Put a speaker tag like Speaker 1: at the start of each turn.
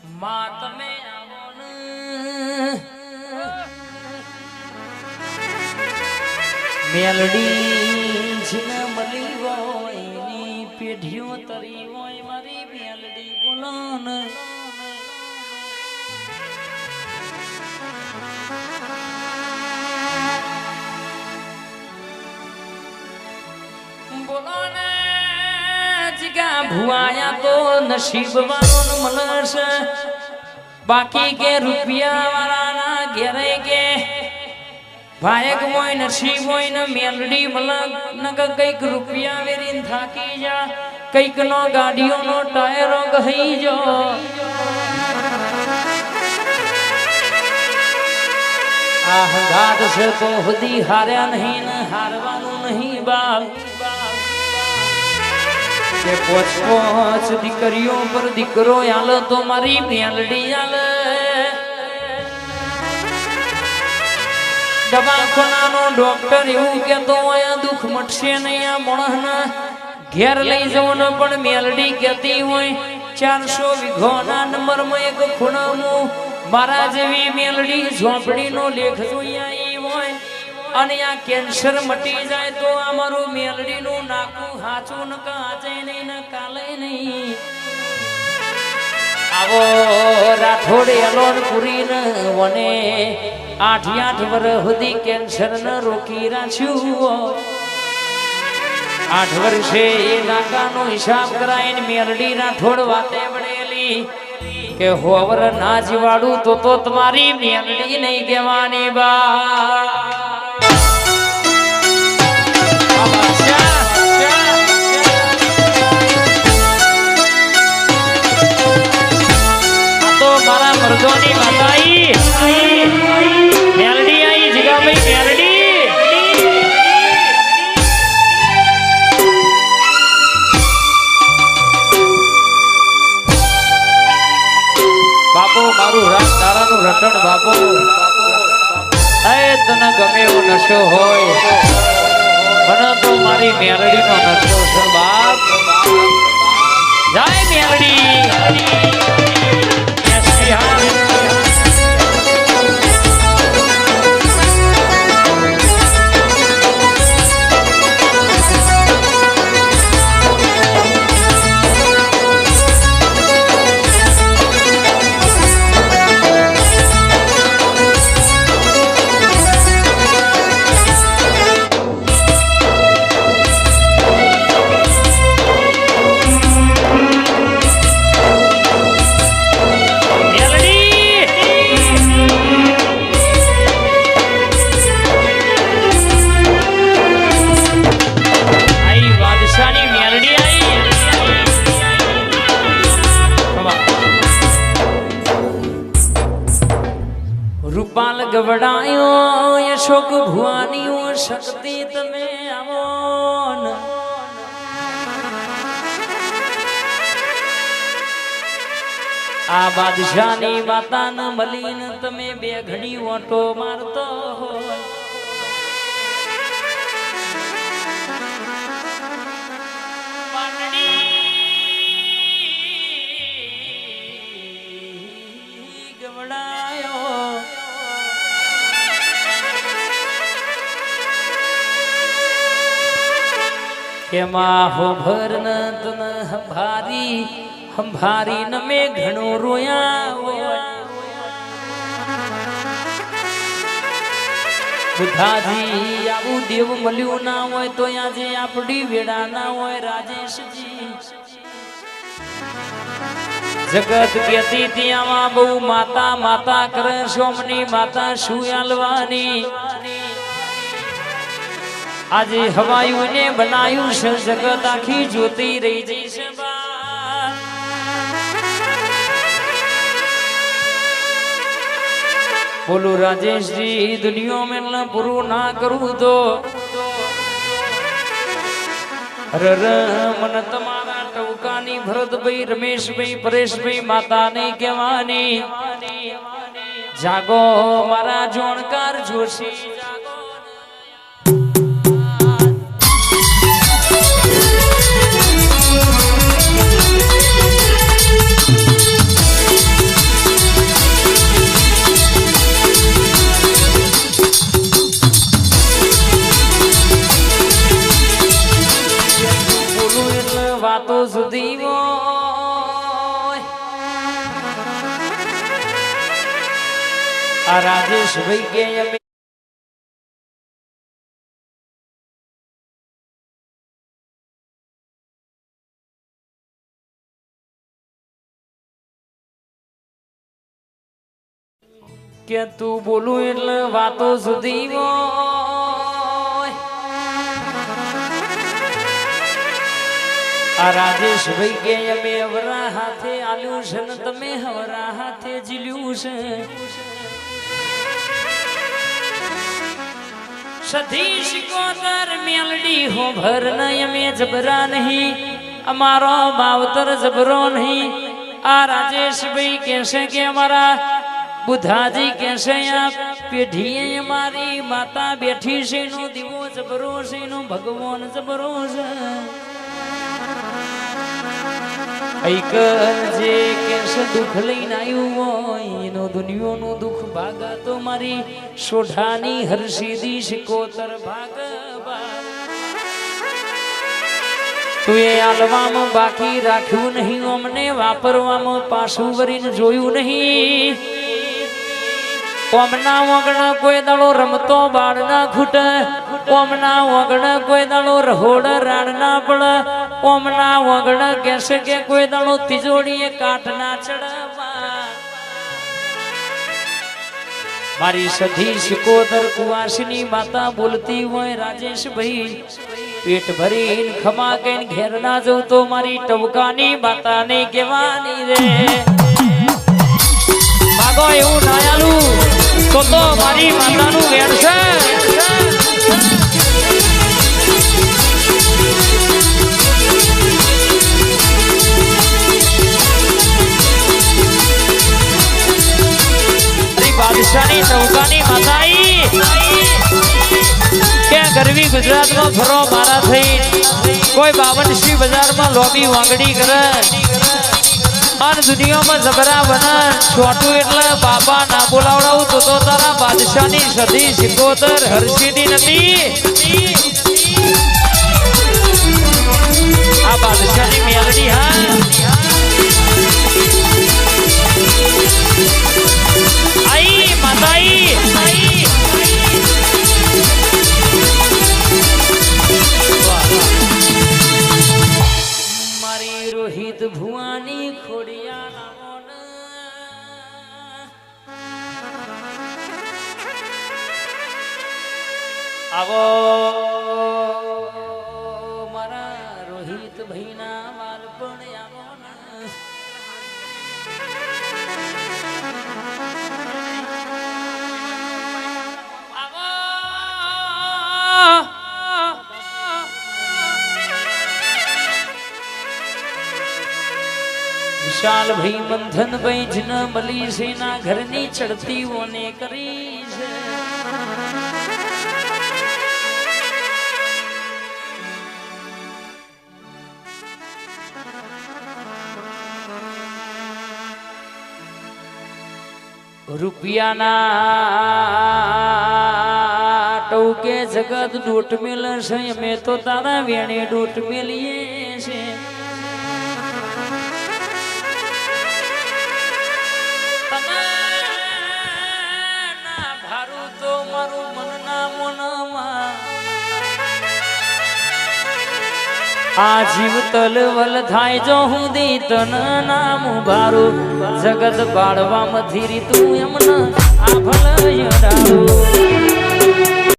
Speaker 1: માં તમે આવો ને મેલડી જીને મળી હોય એની પેઢીઓ તરી હોય મારી મેલડી બોલો ને બોલો ને જીગા ભુઆયા તો નસીબ વાળો મનસ બાકી કે રૂપિયા વાળાના ઘેરે કે ભાયક હોય નસીબ હોય ને મેલડી મલક નક કઈક રૂપિયા વેરીન થાકી જા કઈક નો ગાડીઓનો ટાયરો ગહી જો આ હંગાત છે તો હદી હાર્યા નહીં ને હારવાનું નહીં બાપ કે પોચ પોચ દીકરીઓ પર દીકરો આલો તો મારી મેલડી આલે દવાખાનાનો ડોક્ટર એવું કેતો હોય દુઃખ મટશે નહીં આ માણસના ઘેર લઈ જવાનો પણ મેલડી કહેતી હોય 400 વીઘોના નંબરમાં એક ખૂણામાં મારા જેવી મેલડી ઝોપડીનો લેખ જોઈ આવી હોય અને આ કેન્સર મટી જાય તો અમારું મેલડીનું નાકું હાચું ન કાચે નહીં ને કાલે નહીં આવો રાઠોડે અલોન પુરી ને વને 8 વર્ષ સુધી કેન્સર ન રોકી રાખ્યું 8 વર્ષે એ નાકાનો હિસાબ કરાઈને મેલડી રાઠોડ વાતે વળેલી કે હોવર ના જીવાડું તો તમારી મેલડી નહીં કહેવાની બા મારા મર્દોની માતાઈ મેલડી આઈ જગાભાઈ મેલડી બાપો મારું રાત તારાનું રટણ બાપો એ તને ગમે એવો નશો હોય મને તો મારી મેલડીનો નશો છે બાપ જય મેલડી રૂપાલ ગવડાયો યશોક ભુવાનીઓ શક્તિ તમે આવો આ બાદશાહની વાતાન મળીને તમે બે ઘડી ઓટો મારતો હોય કે માહો ભરન તન હંભારી ન મે ઘણો રોયા બુધાજી આવું દેવ મળ્યું ના હોય તો આજે આપડી વેડા ના હોય રાજેશજી જગત કેતી ત્યાં બહુ માતા માતા કરે સોમની માતા શું આલવાની આજે હવાયું ને બનાયું છે જગત આખી જોતી રહી જશે બોલો રાજેશજી દુનિયા में न પૂરું ના કરું તો મન તમારા ટવકાની ભરતભાઈ રમેશભાઈ પરેશભાઈ માતા નહીં કહેવાની જાગો મારા જોણકાર જોશી આ રાજેશ ભાઈ કે અમે કે તું બોલું એટલે વાતો સુધી આ રાજેશ ભાઈ કે અમે હવરા હાથે આલ્યું છે ને તમે હવરા હાથે જીલ્યું છે સધી શિકોતર મેલડી હો ભર ન અમે જબરા નહીં અમારો માવતર જબરો નહીં આ રાજેશ ભાઈ કહેશે કે અમારા બુધાજી કહેશે આ પેઢીએ મારી માતા બેઠી છે નો દીવો જબરો છે નો ભગવાન જબરો છે જે કેસ દુઃખ લઈને આવ્યું હોય એનો દુનિયાનું દુઃખ ભાગા તો મારી સોઢાની હર્ષિદી શિકોતર ભાગવા તું એ આલવામાં બાકી રાખ્યું નહીં અમને વાપરવામાં પાછું વરીને જોયું નહીં ઓમના વગણ કોઈ દાડો રમતો બાળ ના ખૂટે ઓમના વગણ કોઈ દાડો રહોડ રાડ ના પડે ઓમના વગણ કહેશે કે કોઈ દાડો તિજોડીએ કાઠ ના ચડવા મારી સધી શિકોતર કુવાસની માતા બોલતી હોય રાજેશ ભાઈ પેટ ભરીને ખમા કઈને ઘેર ના જવું તો મારી ટવકાની માતાને કહેવાની રે માગો એવું ના આલું તો મારી માતાનું વેણ છે બાદશાહની ટવકાની માતાઈ કે ગરવી ગુજરાતમાં ફરો મારા થઈ કોઈ 52 બજારમાં લોબી વાંગડી કરે અન દુનિયામાં જબરા બને છોટું એટલે બાપા ના બોલાવડાવું તો તારા બાદશાહની સધી શિકોતર હર્ષિદી નથી આ બાદશાહની મેલડી હા આઈ માતાઈ મારી રોહિત ભુવાની ખોડિયા આવો મારા રોહિત ભાઈના વાલપણ વિશાલ ભાઈ બંધન ભાઈ જન મલી સેના ઘરની ચડતી ઓને કરી છે રૂપિયાના ટોકે જગત ડોટ મેલ છે અમે તો તારા વેણે ડોટ મેલીએ છે ભારું તો મારું મનના મનમાં આ જીવ તલવલ થાય જો હું દી તન નામ ભારું જગત બાળવા મથી તું એમને આ ભલ યડારું